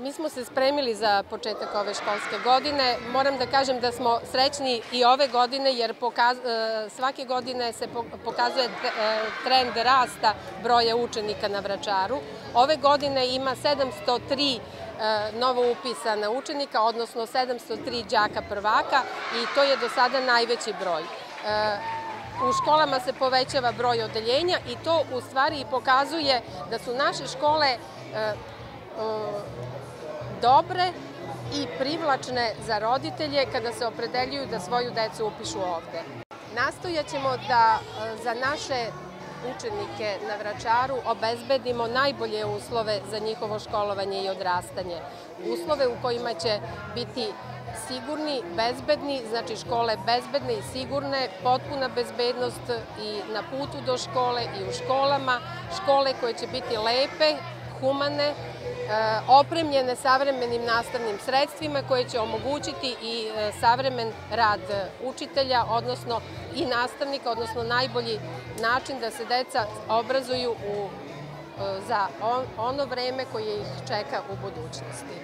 Mi smo se spremili za početak ove školske godine. Moram da kažem da smo srećni i ove godine jer svake godine se pokazuje trend rasta broja učenika na Vračaru. Ove godine ima 703 novo upisana učenika, odnosno 703 đaka prvaka i to je do sada najveći broj. U školama se povećava broj odeljenja i to u stvari pokazuje da su naše škole dobre i privlačne za roditelje kada se opredeljuju da svoju decu upišu ovde. Nastojaćemo da za naše učenike na Vračaru obezbedimo najbolje uslove za njihovo školovanje i odrastanje. Uslove u kojima će biti sigurni, bezbedni, znači škole bezbedne i sigurne, potpuna bezbednost i na putu do škole i u školama, škole koje će biti lepe, humane, opremljene savremenim nastavnim sredstvima koje će omogućiti i savremen rad učitelja, odnosno i nastavnika, odnosno najbolji način da se deca obrazuju za ono vreme koje ih čeka u budućnosti.